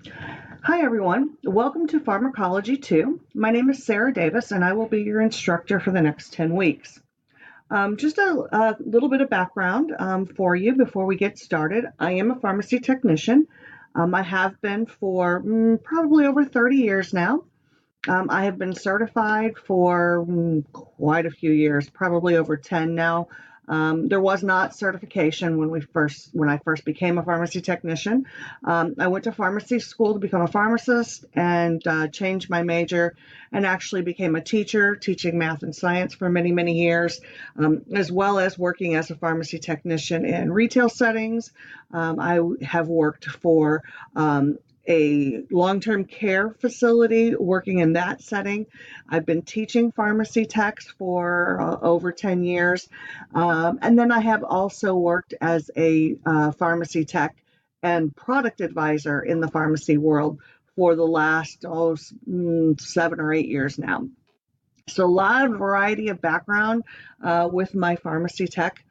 Hi, everyone. Welcome to Pharmacology 2. My name is Sarah Davis, and I will be your instructor for the next 10 weeks. Just a little bit of background for you before we get started. I am a pharmacy technician. I have been for probably over 30 years now. I have been certified for quite a few years, probably over 10 now. There was not certification when I first became a pharmacy technician. I went to pharmacy school to become a pharmacist and changed my major and actually became a teacher, teaching math and science for many, many years, as well as working as a pharmacy technician in retail settings. I have worked for a long-term care facility working in that setting. I've been teaching pharmacy techs for over 10 years. And then I have also worked as a pharmacy tech and product advisor in the pharmacy world for the last 7 or 8 years now. So a lot of variety of background with my pharmacy tech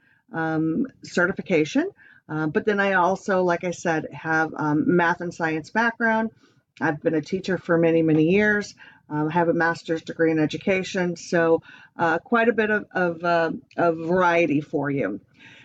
certification. But then I also, like I said, have math and science background. I've been a teacher for many, many years. Have a master's degree in education. So quite a bit of variety for you.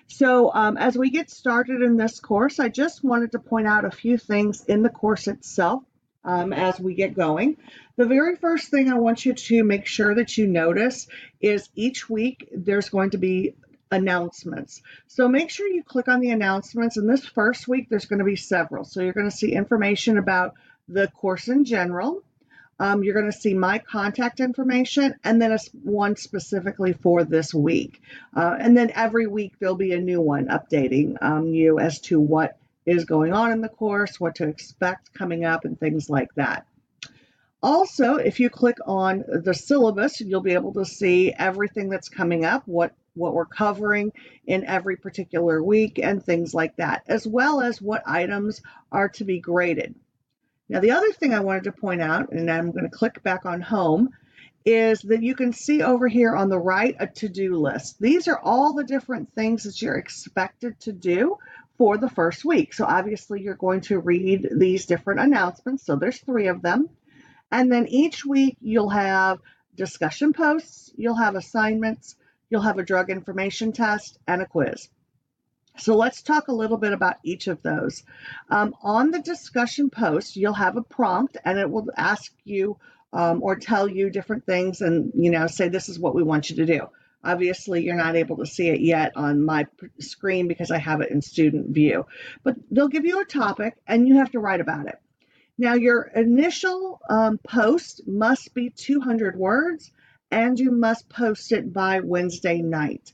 So as we get started in this course, I just wanted to point out a few things in the course itself as we get going. The very first thing I want you to make sure that you notice is each week there's going to be announcements. So make sure you click on the announcements. And this first week, there's going to be several. So you're going to see information about the course in general. You're going to see my contact information and then one specifically for this week. And then every week there'll be a new one updating you as to what is going on in the course, what to expect coming up, and things like that. Also, if you click on the syllabus, you'll be able to see everything that's coming up, what we're covering in every particular week, and things like that, as well as what items are to be graded. Now, the other thing I wanted to point out, and I'm going to click back on home, is that you can see over here on the right a to-do list. These are all the different things that you're expected to do for the first week. So obviously you're going to read these different announcements. So there's 3 of them. And then each week you'll have discussion posts, you'll have assignments, you'll have a drug information test, and a quiz. So let's talk a little bit about each of those. On the discussion post, you'll have a prompt and it will ask you or tell you different things and, say this is what we want you to do. Obviously, you're not able to see it yet on my screen because I have it in student view. But they'll give you a topic and you have to write about it. Now, your initial post must be 200 words and you must post it by Wednesday night.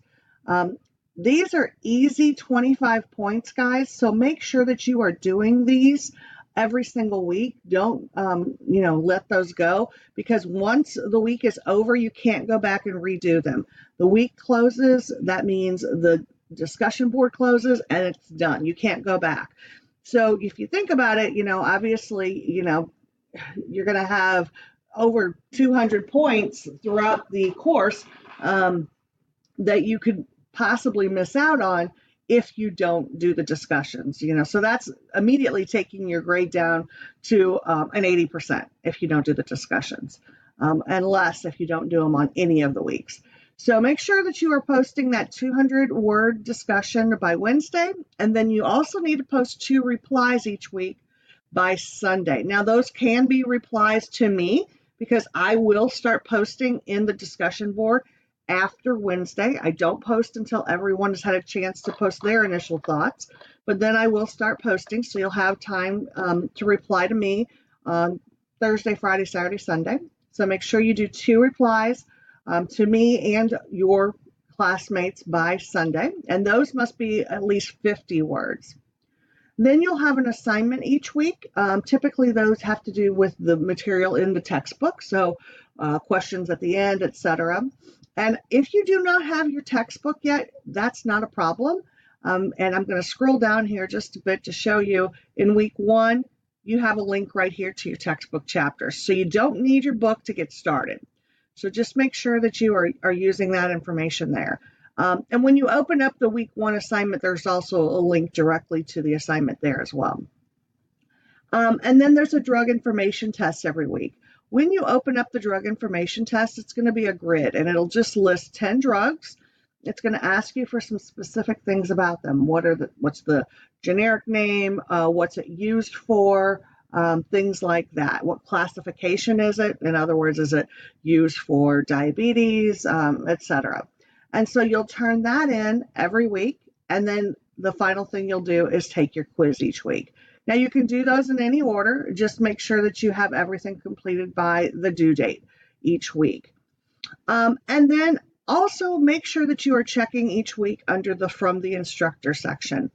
These are easy 25 points, guys, so make sure that you are doing these every single week. Don't, let those go, because once the week is over, you can't go back and redo them. The week closes, that means the discussion board closes and it's done. You can't go back. So if you think about it, obviously, you're going to have over 200 points throughout the course that you could possibly miss out on if you don't do the discussions, so that's immediately taking your grade down to an 80% if you don't do the discussions, and less if you don't do them on any of the weeks. So make sure that you are posting that 200-word discussion by Wednesday, and then you also need to post 2 replies each week by Sunday. Now, those can be replies to me because I will start posting in the discussion board after Wednesday. I don't post until everyone has had a chance to post their initial thoughts, but then I will start posting, so you'll have time to reply to me on Thursday, Friday, Saturday, Sunday. So make sure you do 2 replies to me and your classmates by Sunday, and those must be at least 50 words. Then you'll have an assignment each week. Typically, those have to do with the material in the textbook, so questions at the end, etc. And if you do not have your textbook yet, that's not a problem. And I'm going to scroll down here just a bit to show you. In week 1, you have a link right here to your textbook chapter. So you don't need your book to get started. So just make sure that you are using that information there. And when you open up the week 1 assignment, there's also a link directly to the assignment there as well. And then there's a drug information test every week. When you open up the drug information test, it's going to be a grid and it'll just list 10 drugs. It's going to ask you for some specific things about them. What's the generic name? What's it used for? Things like that. What classification is it? In other words, is it used for diabetes, etc. And so you'll turn that in every week. And then the final thing you'll do is take your quiz each week. Now you can do those in any order. Just make sure that you have everything completed by the due date each week. And then also make sure that you are checking each week under the From the Instructor section.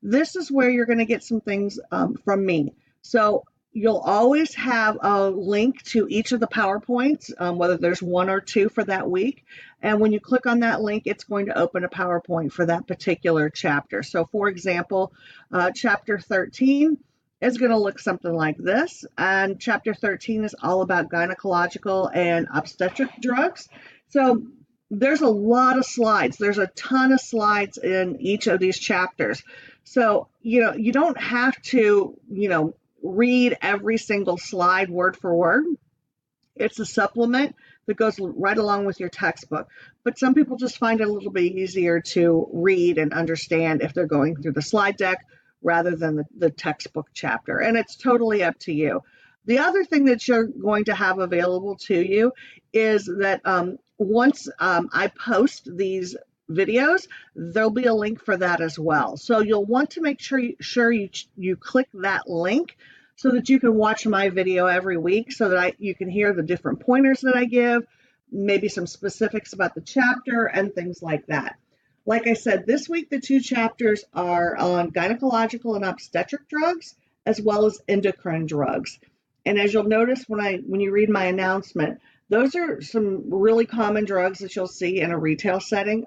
This is where you're going to get some things from me. So you'll always have a link to each of the PowerPoints, whether there's one or two for that week. And when you click on that link, it's going to open a PowerPoint for that particular chapter. So for example, chapter 13 is going to look something like this. And chapter 13 is all about gynecological and obstetric drugs. So there's a lot of slides. There's a ton of slides in each of these chapters. So, you don't have to, read every single slide word for word. It's a supplement that goes right along with your textbook. But some people just find it a little bit easier to read and understand if they're going through the slide deck rather than the textbook chapter. And it's totally up to you. The other thing that you're going to have available to you is that once I post these videos, there'll be a link for that as well. So you'll want to make sure you click that link so that you can watch my video every week so that you can hear the different pointers that I give, maybe some specifics about the chapter and things like that. Like I said, this week the two chapters are on gynecological and obstetric drugs as well as endocrine drugs. And as you'll notice when you read my announcement, those are some really common drugs that you'll see in a retail setting.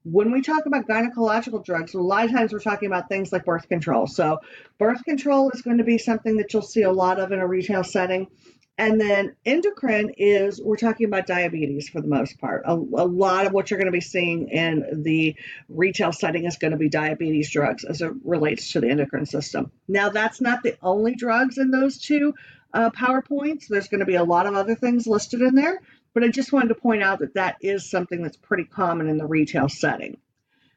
When we talk about gynecological drugs, a lot of times we're talking about things like birth control. So birth control is going to be something that you'll see a lot of in a retail setting. And then endocrine we're talking about diabetes for the most part. A lot of what you're going to be seeing in the retail setting is going to be diabetes drugs as it relates to the endocrine system. Now, that's not the only drugs in those two PowerPoints. There's going to be a lot of other things listed in there, but I just wanted to point out that is something that's pretty common in the retail setting.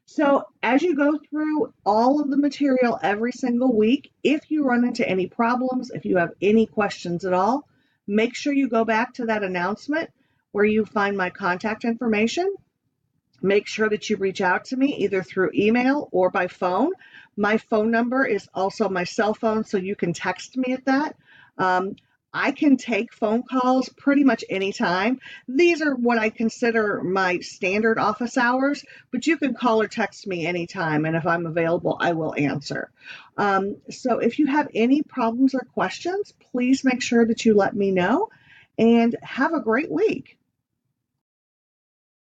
So as you go through all of the material every single week, if you run into any problems, if you have any questions at all, make sure you go back to that announcement where you find my contact information. Make sure that you reach out to me either through email or by phone. My phone number is also my cell phone, so you can text me at that. I can take phone calls pretty much anytime. These are what I consider my standard office hours, but you can call or text me anytime, and if I'm available, I will answer. So if you have any problems or questions, please make sure that you let me know, and have a great week.